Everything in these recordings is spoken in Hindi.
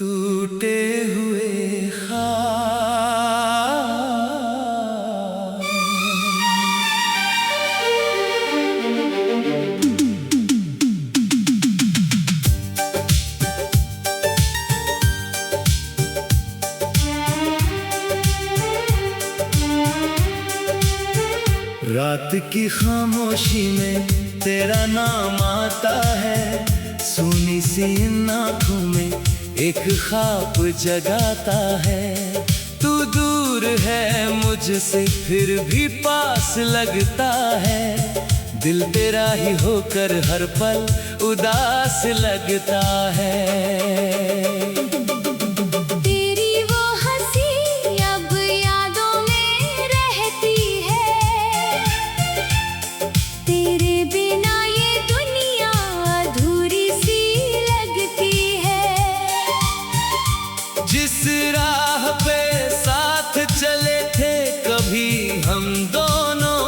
टूटे हुए ख्वाब। रात की खामोशी में तेरा नाम आता है, सुनी सी इन आँखों में एक ख्वाब जगाता है। तू दूर है मुझसे फिर भी पास लगता है, दिल तेरा ही होकर हर पल उदास लगता है। जिस राह पे साथ चले थे कभी हम दोनों,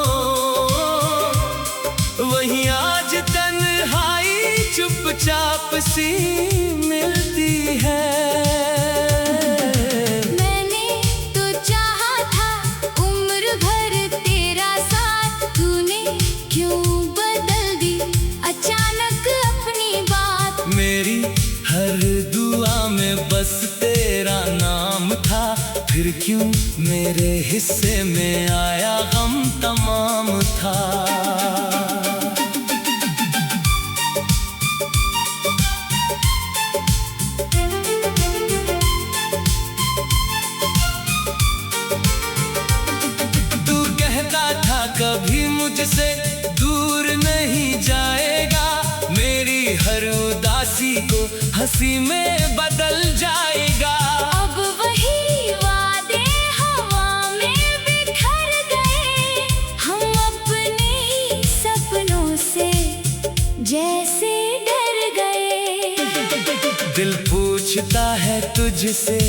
वहीं आज तन्हाई चुपचाप सी मिलती है। मैंने तो चाहा था उम्र भर तेरा साथ, तूने क्यों बदल दी अचानक अपनी बात। मेरी हर दुआ में बस तेरा नाम था, फिर क्यों मेरे हिस्से में आया गम तमाम था। तू कहता था कभी मुझसे दूर नहीं जाएगा, मेरी हर उदासी को हंसी में बदल जाएगा। अब वही वादे हवा में बिखर गए, हम अपने ही सपनों से जैसे डर गए। दिल पूछता है तुझसे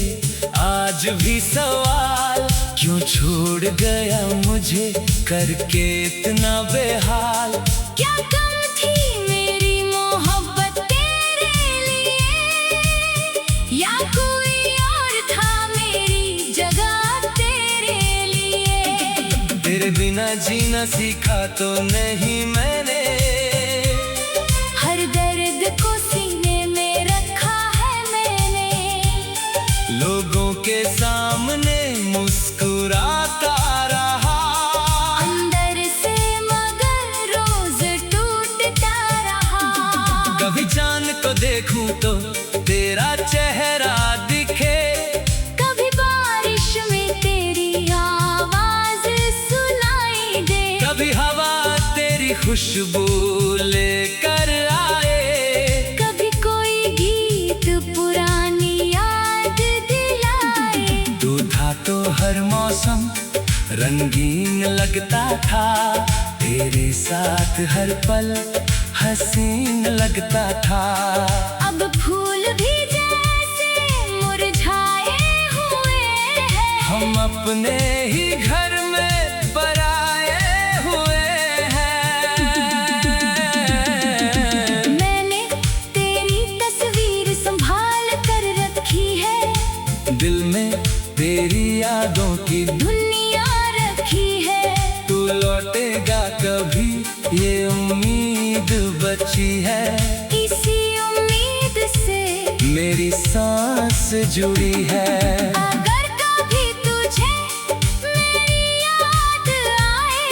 आज भी सवाल, क्यों छोड़ गया मुझे करके इतना बेहाल। क्या कम थी मेरी मोहब्बत तेरे लिए, या कोई और था मेरी जगह तेरे लिए। तेरे बिना जीना सीखा तो नहीं मैंने, हर दर्द को सीने में रखा है मैंने। लोगों के सामने मुस्कुराता रहा, अंदर से मगर रोज टूटता रहा। कभी चांद को देखूं तो तेरा चेहरा दिखे, कभी बारिश में तेरी आवाज सुनाई दे। कभी हवा तेरी खुशबू लेकर आए, कभी कोई गीत पुरानी याद दिलाए। तू था तो हर मौसम रंगीन लगता था, तेरे साथ हर पल हसीन लगता था। अब फूल भी जैसे मुरझाए हुए हैं, हम अपने ही घर में पराए हुए हैं। मैंने तेरी तस्वीर संभाल कर रखी है, दिल में तेरी यादों की दुनिया रखी है। तू लौटेगा कभी ये उम्मीद बची है, इसी उम्मीद से मेरी सांस जुड़ी है। अगर कभी तुझे मेरी याद आए,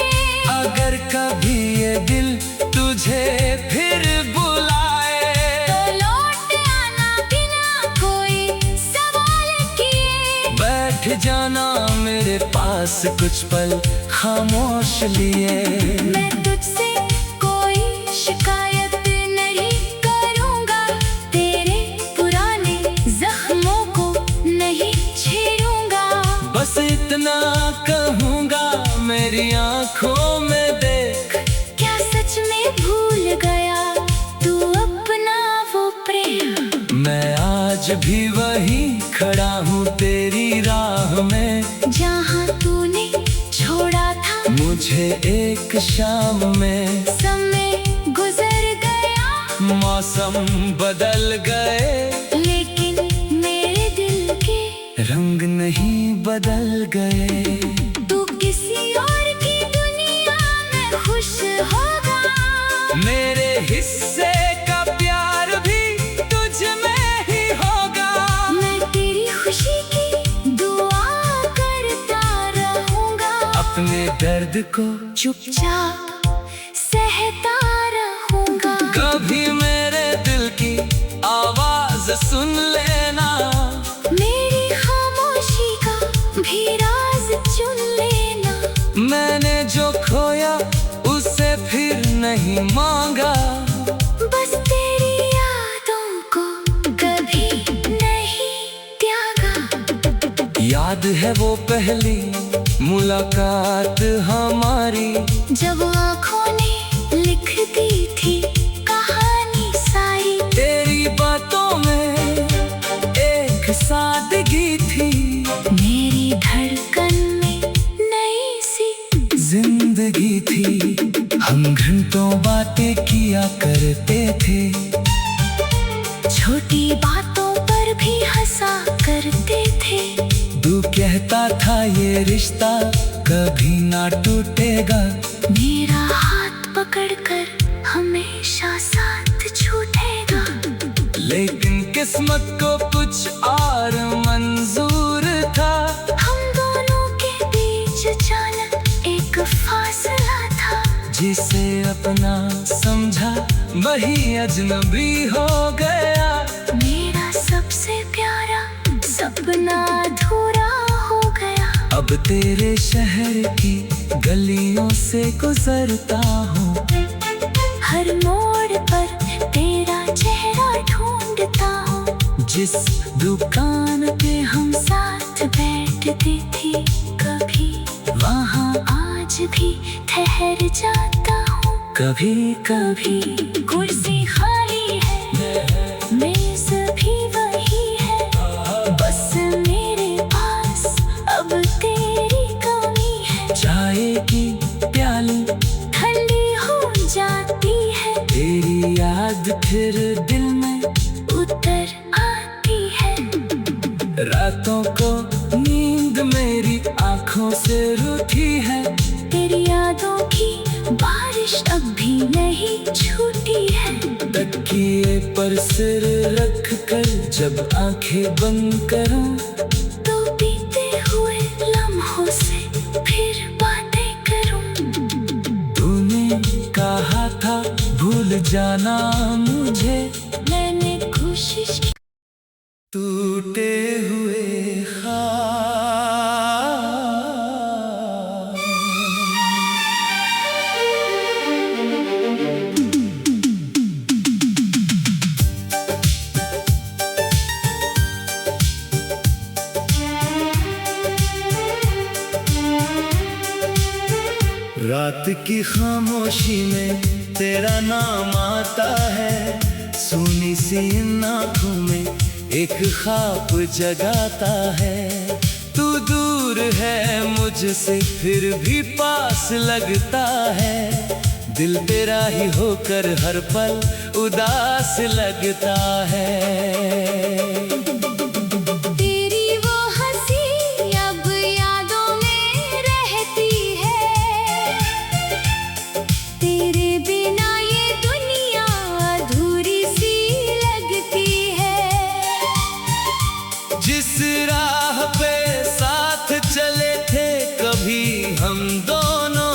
अगर कभी ये दिल तुझे फिर बुलाए, तो लौट आना बिना कोई सवाल किए। बैठ जाना मेरे पास कुछ पल खामोश लिए। मैं तुझसे कोई शिकायत नहीं करूँगा, तेरे पुराने जख्मों को नहीं छेड़ूंगा। बस इतना कहूँगा मेरी आँखों में देख, क्या सच में भूल गया तू अपना वो प्रेम। मैं आज भी वही खड़ा हूँ तेरी राह में, जहाँ तूने छोड़ा था मुझे एक शाम में। समय गुजर गया, मौसम बदल गए, लेकिन मेरे बदल गए। तू किसी और की दुनिया में खुश होगा, मेरे हिस्से का प्यार भी तुझ में ही होगा। मैं तेरी खुशी की दुआ करता रहूंगा, अपने दर्द को चुपचाप सहता रहूंगा। कभी मेरे दिल की आवाज सुन लेना, मेरी खामोशी का भी राज चुन लेना। मैंने जो खोया उसे फिर नहीं मांगा, बस तेरी यादों को कभी नहीं त्यागा। याद है वो पहली मुलाकात हमारी, जब आँखों ने लिख दी थी कहानी सारी। तेरी बातों में एक सादगी थी, मेरी धड़कन में नई सी जिंदगी थी। हम घंटों बातें किया करते थे, छोटी बातों पर भी हंसा करते थे। तू कहता था ये रिश्ता कभी ना टूटेगा, मेरा हाथ पकड़कर हमेशा साथ छूटेगा। लेकिन किस्मत को कुछ और मंजूर था। हम दोनों के बीच अचानक एक फासला था, जिसे अपना समझा वही अजनबी हो गया। मेरा सबसे प्यारा सपना अधूरा हो गया। अब तेरे शहर की गलियों से गुजरता हूँ, हर मोड़ पर तेरा चेहरा ढूंढता हूँ। जिस दुकान पे हम साथ बैठती थी कभी, वहाँ आज भी ठहर जाता हूँ। कभी कभी कुर्सी खाली है, मेज भी वही है, बस मेरे पास अब तेरी कमी है। चाय की प्याली ठंडी हो जाती है, तेरी याद फिर दिल में उतर आती है। रातों को नींद मेरी आंखों से रूठी है, तेरी यादों की बारिश अब भी नहीं छूटी है। तकिए पर सिर रख कर जब आंखें बंद करूं, तो बीते हुए लम्हों से फिर बातें करूं। तूने कहा था भूल जाना मुझे, मैंने कोशिश की। टूटे हुए ख्वाब। रात की खामोशी में तेरा नाम आता है, सुनी सी इन आँखों में एक ख्वाब जगाता है। तू दूर है मुझसे फिर भी पास लगता है, दिल तेरा ही होकर हर पल उदास लगता है। तेरी वो हंसी अब यादों में रहती है, तेरे बिना ये दुनिया अधूरी सी लगती है। जिस राह पे साथ चले थे कभी हम दोनों,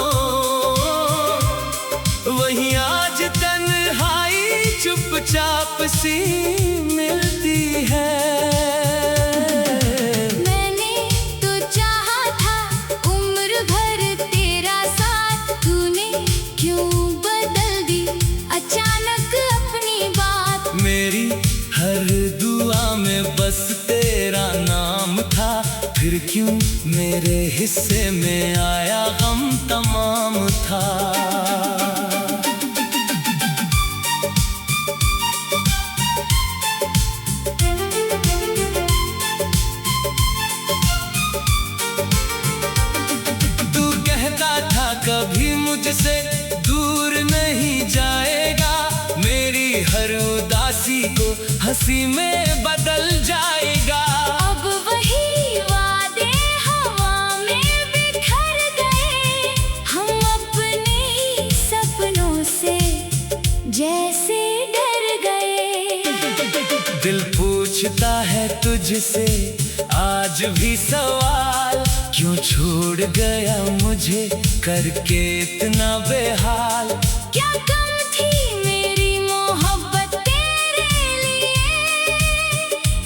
वहीं आज तन्हाई चुपचाप सी मिलती है। मैंने तो चाहा था उम्र भर तेरा साथ, तूने क्यों बदल दी अचानक अपनी बात। मेरी हर दुआ में बस तेरा नाम था, फिर क्यों मेरे हिस्से में आया गम तमाम था। कभी मुझसे दूर नहीं जाएगा, मेरी हर उदासी को हंसी में बदल जाएगा। अब वही वादे पूछता है तुझसे आज भी सवाल, क्यों छोड़ गया मुझे करके इतना बेहाल। क्या कम थी मेरी मोहब्बत तेरे लिए,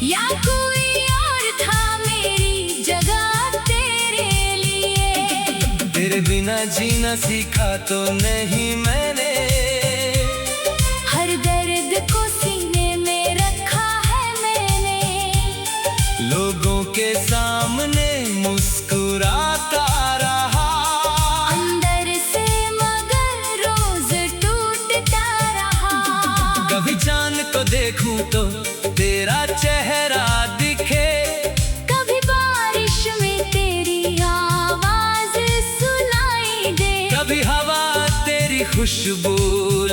या कोई और था मेरी जगह तेरे लिए। तेरे बिना जीना सीखा तो नहीं मैंने, हर दर्द को सीने में रखा है मैंने। लोगों के सामने मुस्कुराता रहा, अंदर से मगर रोज टूटता रहा। कभी चांद को देखूं तो तेरा चेहरा दिखे, कभी बारिश में तेरी आवाज सुनाई दे। कभी हवा तेरी खुशबू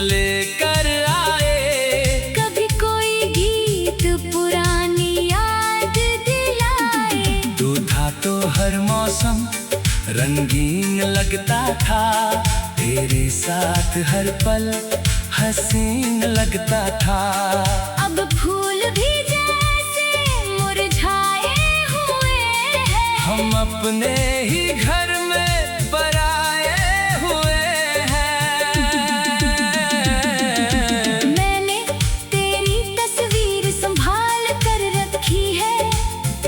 लेकर आए, कभी कोई गीत पुरानी याद दिलाए। तू था तो हर मौसम रंगीन लगता था, तेरे साथ हर पल हसीन लगता था। अब फूल भी जैसे मुरझाए हुए हैं, हम अपने ही घर में पराए हुए हैं। मैंने तेरी तस्वीर संभाल कर रखी है,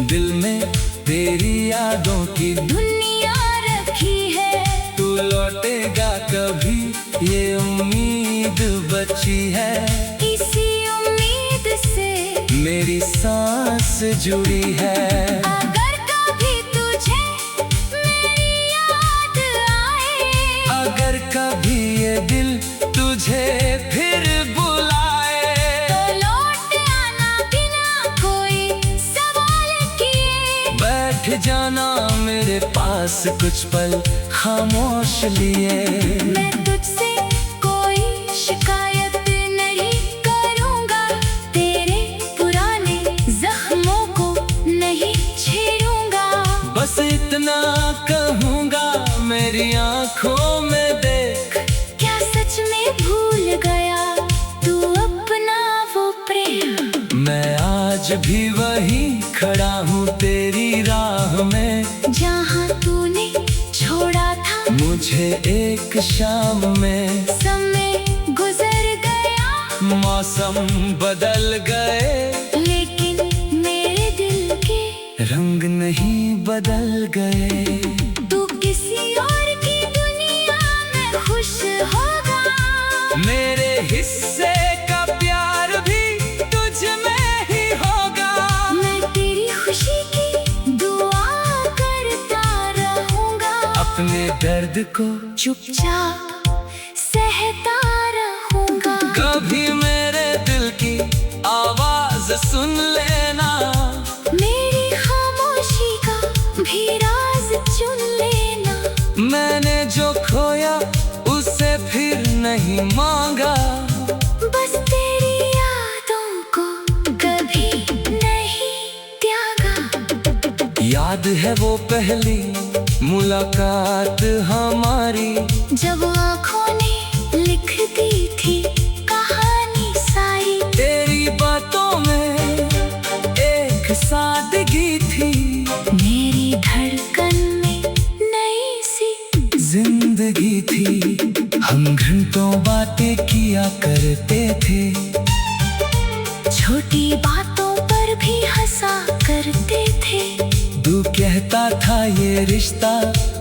दिल में तेरी यादों की दुनिया रखी है। तू लौटेगा कभी ये उम्मीद बची है, इसी उम्मीद से मेरी सांस जुड़ी है। अगर कभी तुझे मेरी याद आए, अगर कभी ये दिल तुझे फिर बुलाए, तो लौट आना बिना कोई सवाल किए। बैठ जाना मेरे पास कुछ पल खामोश लिए। मैं तुझसे कोई शिकायत नहीं करूँगा, तेरे पुराने जख्मों को नहीं छेड़ूंगा। बस इतना कहूँगा मेरी आंखों में देख, क्या सच में भूल गया तू अपना वो प्रेम। मैं आज भी वही खड़ा हूँ तेरी राह में, जहाँ तूने छोड़ा था मुझे एक शाम में। समय गुजर गया, मौसम बदल गए, लेकिन मेरे दिल के रंग नहीं बदल गए। तू किसी और की दुनिया में खुश होगा, मेरे हिस्से का प्यार भी तुझ में ही होगा। मैं तेरी खुशी की दुआ करता रहूंगा। अपने दर्द को चुपचाप सहता रहूंगा। कभी मेरे दिल की आवाज सुन लेना, मेरी खामोशी का भी राज चुन लेना। मैंने जो खोया उसे फिर नहीं मांगा, बस तेरी यादों को कभी नहीं त्यागा। याद है वो पहली मुलाकात हमारी, जब आँखों ने लिख दी थी कहानी सारी। तेरी बातों में एक सादगी थी, मेरी धड़कन में नई सी जिंदगी थी। हम घंटों बातें किया करते थे, छोटी बातों पर भी हंसा करते थे। तू कहता था ये रिश्ता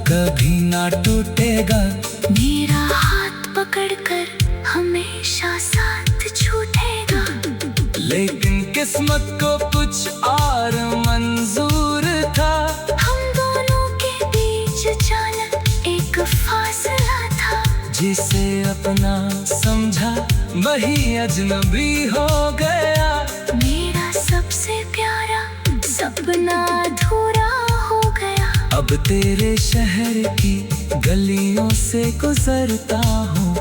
कभी ना टूटेगा, मेरा हाथ पकड़कर हमेशा साथ छूटेगा। लेकिन किस्मत को कुछ और मंजूर था। हम दोनों के बीच अचानक एक फासला था, जिसे अपना समझा वही अजनबी हो गया। मेरा सबसे प्यारा सपना अधूरा हो गया। अब तेरे शहर की गलियों से गुजरता हूँ,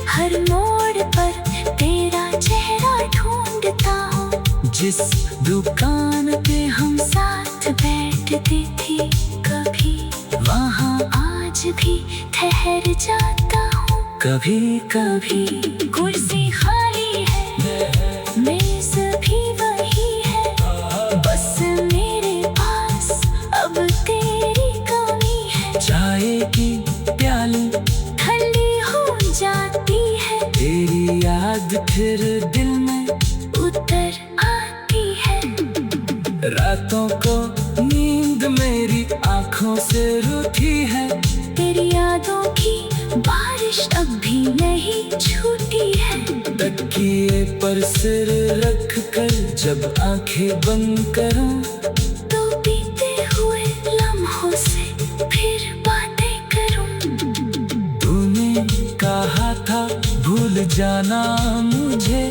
हर मोड़ पर तेरा चेहरा ढूंढता हूँ। जिस दुकान पे हम साथ बैठती थी कभी, वहाँ आज भी ठहर जाता हूँ। कभी कभी कुर्सी खाली है, मेज भी वही है। रातों को नींद मेरी आंखों से रूठी है, तेरी यादों की बारिश अब भी नहीं छूटी है। तकिए पर सिर रख कर जब आंखें बंद करूं, तो बीते हुए लम्हों से फिर बातें करूं। तूने कहा था भूल जाना मुझे,